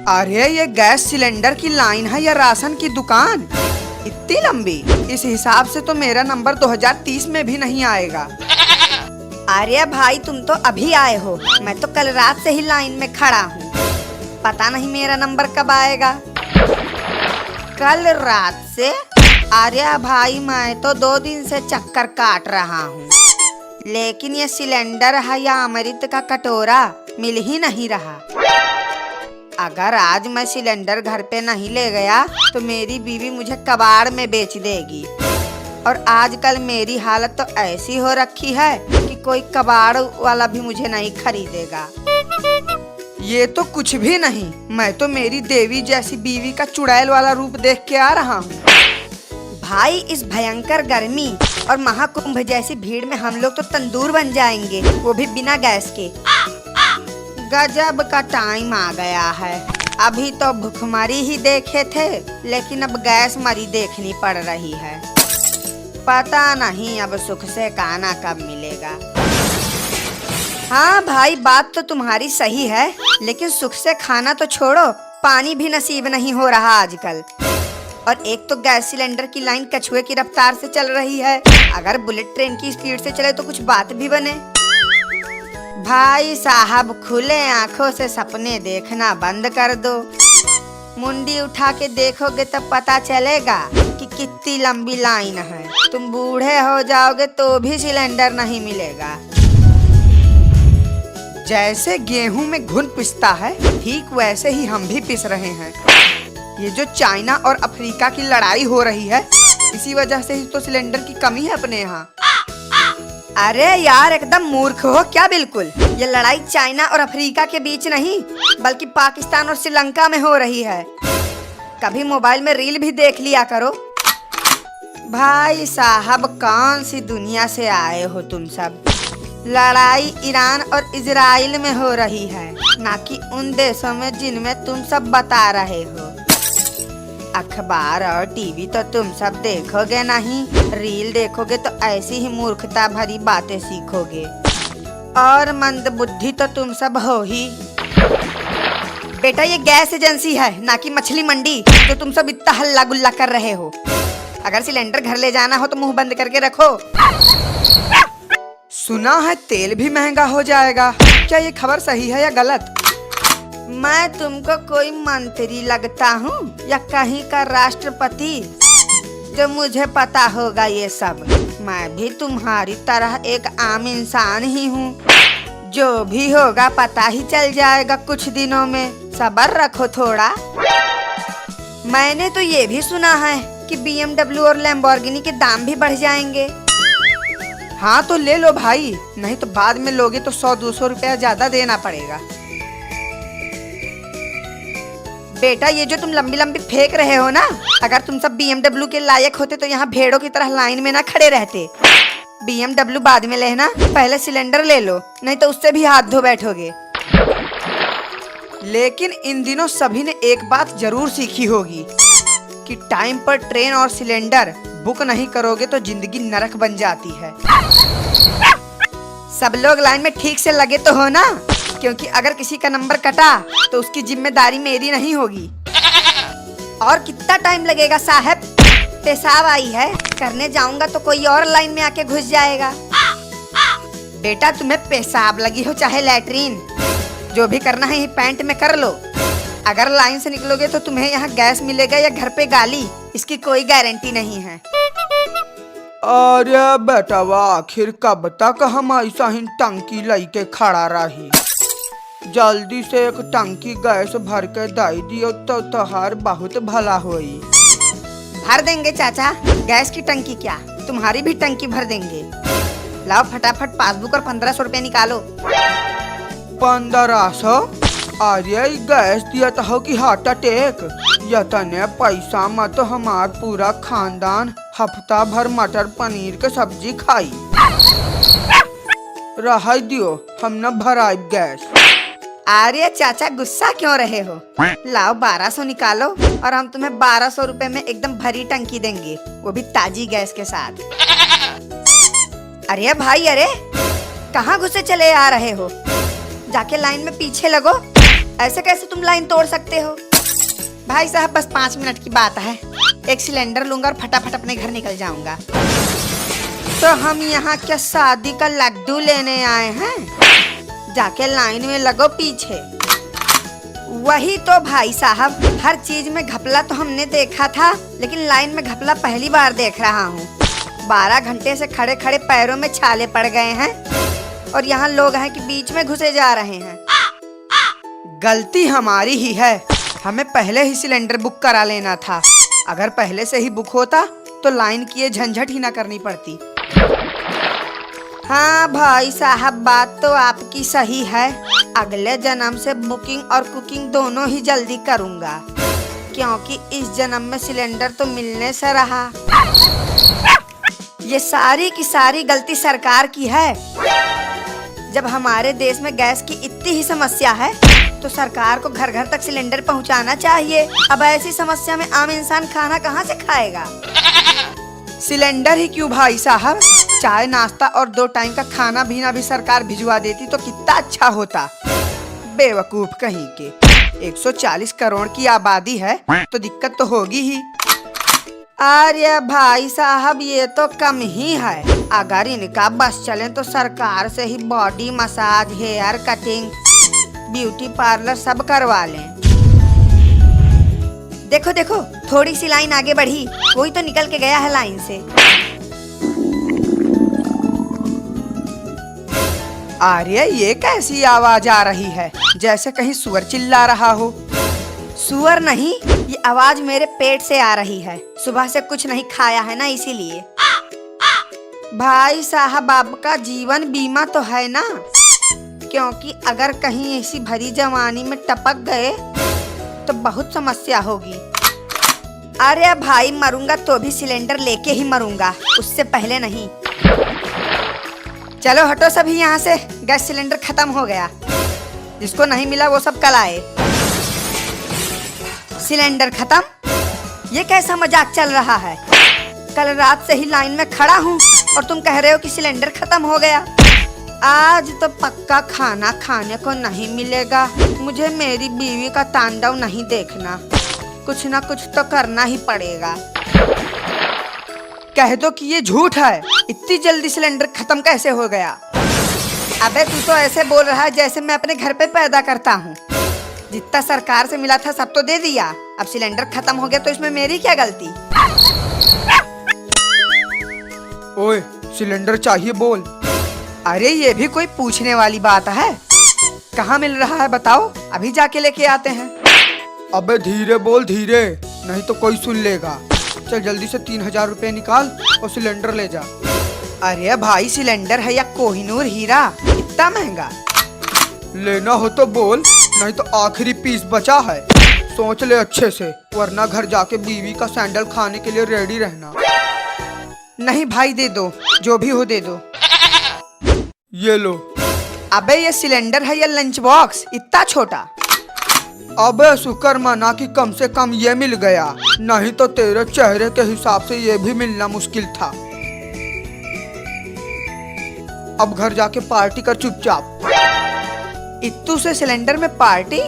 अरे ये gas cylinder की लाइन है या राशन की दुकान? इतनी लंबी? इस हिसाब से तो मेरा नंबर 2030 में भी नहीं आएगा। अरे भाई तुम तो अभी आए हो, मैं तो कल रात से ही लाइन में खड़ा हूँ। पता नहीं मेरा नंबर कब आएगा। कल रात से? अरे भाई मैं तो 2 दिन से चक्कर काट रहा हूँ, लेकिन ये सिलेंडर है या अमृत का कटोरा मिल ही नहीं रहा। अगर आज मैं सिलेंडर घर पे नहीं ले गया तो मेरी बीवी मुझे कबाड़ में बेच देगी। और आजकल मेरी हालत तो ऐसी हो रखी है कि कोई कबाड़ वाला भी मुझे नहीं खरीदेगा। ये तो कुछ भी नहीं, मैं तो मेरी देवी जैसी बीवी का चुड़ैल वाला रूप देख के आ रहा हूँ। भाई इस भयंकर गर्मी और महाकुंभ जैसी भीड़ में हम लोग तो तंदूर बन जाएंगे, वो भी बिना गैस के। गजब का टाइम आ गया है। अभी तो भूखमरी ही देखे थे, लेकिन अब गैस मरी देखनी पड़ रही है। पता नहीं अब सुख से खाना कब मिलेगा। हाँ भाई बात तो तुम्हारी सही है, लेकिन सुख से खाना तो छोड़ो, पानी भी नसीब नहीं हो रहा आजकल। और एक तो गैस सिलेंडर की लाइन कछुए की रफ्तार से चल रही है, अगर बुलेट ट्रेन की स्पीड से चले तो कुछ बात भी बने। भाई साहब खुले आंखों से सपने देखना बंद कर दो। मुंडी उठा के देखोगे तब पता चलेगा कि कितनी लंबी लाइन है। तुम बूढ़े हो जाओगे तो भी सिलेंडर नहीं मिलेगा। जैसे गेहूं में घुन पिसता है, ठीक वैसे ही हम भी पिस रहे हैं। ये जो चाइना और अफ्रीका की लड़ाई हो रही है, इसी वजह से ही तो सिलेंडर की कमी है अपने यहाँ। अरे यार एकदम मूर्ख हो क्या? बिल्कुल ये लड़ाई चाइना और अफ्रीका के बीच नहीं, बल्कि पाकिस्तान और श्रीलंका में हो रही है। कभी मोबाइल में रील भी देख लिया करो। भाई साहब कौन सी दुनिया से आए हो तुम सब? लड़ाई ईरान और इजराइल में हो रही है, ना कि उन देशों में जिनमें तुम सब बता रहे हो। अखबार और टीवी तो तुम सब देखोगे नहीं, रील देखोगे तो ऐसी ही मूर्खता भरी बातें सीखोगे। और मंदबुद्धि तो तुम सब हो ही। बेटा ये गैस एजेंसी है, ना कि मछली मंडी जो तुम सब इतना हल्ला गुल्ला कर रहे हो। अगर सिलेंडर घर ले जाना हो तो मुंह बंद करके रखो। सुना है तेल भी महंगा हो जाएगा, क्या ये खबर सही है या गलत? मैं तुमको कोई मंत्री लगता हूँ या कहीं का राष्ट्रपति जो मुझे पता होगा ये सब? मैं भी तुम्हारी तरह एक आम इंसान ही हूँ। जो भी होगा पता ही चल जाएगा कुछ दिनों में, सब्र रखो थोड़ा। मैंने तो ये भी सुना है कि BMW और लैम्बोर्गिनी के दाम भी बढ़ जाएंगे। हाँ तो ले लो भाई, नहीं तो बाद में लोगे तो 100-200 रुपया ज्यादा देना पड़ेगा। बेटा ये जो तुम लंबी लंबी फेंक रहे हो ना, अगर तुम सब BMW के लायक होते तो यहाँ भेड़ों की तरह लाइन में ना खड़े रहते। BMW बाद में लेना, पहले सिलेंडर ले लो, नहीं तो उससे भी हाथ धो बैठोगे। लेकिन इन दिनों सभी ने एक बात जरूर सीखी होगी कि टाइम पर ट्रेन और सिलेंडर बुक नहीं करोगे तो जिंदगी नरक बन जाती है। सब लोग लाइन में ठीक से लगे तो हो ना, क्योंकि अगर किसी का नंबर कटा तो उसकी जिम्मेदारी मेरी नहीं होगी। और कितना टाइम लगेगा साहब? पेशाब आई है, करने जाऊंगा तो कोई और लाइन में आके घुस जाएगा। बेटा तुम्हें पेशाब लगी हो चाहे लैट्रीन, जो भी करना है पैंट में कर लो। अगर लाइन से निकलोगे तो तुम्हें यहाँ गैस मिलेगा या घर पे गाली, इसकी कोई गारंटी नहीं है। अरे बेटा आखिर कब तक हम ऐसा ही टंकी लेके खड़ा रही? जल्दी से एक टंकी गैस भर के दे दियो तो तोहार बहुत भला होई। भर देंगे चाचा, गैस की टंकी क्या तुम्हारी भी टंकी भर देंगे। लाओ फटाफट पासबुक और 1500 रुपया निकालो। 1500? अरे गैस दिया हो कि हार्ट अटैक? यतने पैसा मत हमार पूरा खानदान हफ्ता भर मटर पनीर के सब्जी खाई। रह दियो, हम न भराई गैस। अरे चाचा गुस्सा क्यों रहे हो? लाओ 1200 निकालो और हम तुम्हें 1200 रुपए में एकदम भरी टंकी देंगे, वो भी ताजी गैस के साथ। अरे भाई अरे कहाँ घुसे चले आ रहे हो? जाके लाइन में पीछे लगो। ऐसे कैसे तुम लाइन तोड़ सकते हो? भाई साहब बस 5 मिनट की बात है, एक सिलेंडर लूंगा और फटाफट अपने घर निकल जाऊंगा। तो हम यहाँ क्या शादी का लड्डू लेने आए हैं? जाके लाइन में लगो पीछे। वही तो भाई साहब, हर चीज में घपला तो हमने देखा था, लेकिन लाइन में घपला पहली बार देख रहा हूँ। 12 घंटे से खड़े खड़े पैरों में छाले पड़ गए हैं और यहाँ लोग हैं कि बीच में घुसे जा रहे हैं। गलती हमारी ही है, हमें पहले ही सिलेंडर बुक करा लेना था। अगर पहले से ही बुक होता तो लाइन की ये झंझट ही ना करनी पड़ती। हाँ भाई साहब, बात तो आपकी सही है। अगले जन्म से बुकिंग और कुकिंग दोनों ही जल्दी करूँगा, क्योंकि इस जन्म में सिलेंडर तो मिलने से रहा। ये सारी की सारी गलती सरकार की है। जब हमारे देश में गैस की इतनी ही समस्या है तो सरकार को घर घर तक सिलेंडर पहुंचाना चाहिए। अब ऐसी समस्या में आम इंसान खाना कहां से खाएगा? सिलेंडर ही क्यों भाई साहब, चाय नाश्ता और 2 टाइम का खाना भी सरकार भिजवा देती तो कितना अच्छा होता। बेवकूफ कहीं के। 140 करोड़ की आबादी है तो दिक्कत तो होगी ही। अरे भाई साहब, ये तो कम ही है। अगर इनका बस चले तो सरकार से ही body massage, hair cutting, beauty parlour सब करवा लें। देखो देखो, थोड़ी सी लाइन आगे बढ़ी, कोई तो निकल के गया है लाइन से। आर्य, ये कैसी आवाज आ रही है, जैसे कहीं सुअर चिल्ला रहा हो। सुअर नहीं, ये आवाज मेरे पेट से आ रही है। सुबह से कुछ नहीं खाया है ना, इसीलिए। भाई साहब, आपका जीवन बीमा तो है ना? क्योंकि अगर कहीं ऐसी भरी जवानी में टपक गए तो बहुत समस्या होगी। अरे भाई, मरूंगा तो भी सिलेंडर लेके ही मरूंगा, उससे पहले नहीं। चलो हटो सभी यहाँ से, गैस सिलेंडर खत्म हो गया। जिसको नहीं मिला वो सब कल आए। सिलेंडर खत्म? ये कैसा मजाक चल रहा है? कल रात से ही लाइन में खड़ा हूँ और तुम कह रहे हो कि सिलेंडर खत्म हो गया। आज तो पक्का खाना खाने को नहीं मिलेगा। मुझे मेरी बीवी का तांडव नहीं देखना, कुछ ना कुछ तो करना ही पड़ेगा। कह दो कि ये झूठ है, इतनी जल्दी सिलेंडर खत्म कैसे हो गया? अबे तू तो ऐसे बोल रहा है जैसे मैं अपने घर पे पैदा करता हूँ। जितना सरकार से मिला था सब तो दे दिया, अब सिलेंडर खत्म हो गया तो इसमें मेरी क्या गलती? ओए, सिलेंडर चाहिए बोल। अरे ये भी कोई पूछने वाली बात है? कहाँ मिल रहा है बताओ, अभी जाके लेके आते हैं। अबे धीरे बोल, धीरे, नहीं तो कोई सुन लेगा। चल जल्दी से 3000 रुपए निकाल और सिलेंडर ले जा। अरे भाई, सिलेंडर है या कोहिनूर हीरा, इतना महंगा? लेना हो तो बोल, नहीं तो आखिरी पीस बचा है। सोच ले अच्छे से, वरना घर जाके बीवी का सैंडल खाने के लिए रेडी रहना। नहीं भाई, दे दो, जो भी हो दे दो। ये लो। अबे ये सिलेंडर है या लंच बॉक्स, इतना छोटा? अबे शुक्र मना कि कम से कम ये मिल गया, नहीं तो तेरे चेहरे के हिसाब से ये भी मिलना मुश्किल था। अब घर जाके पार्टी कर चुपचाप। इत्तू से सिलेंडर में पार्टी?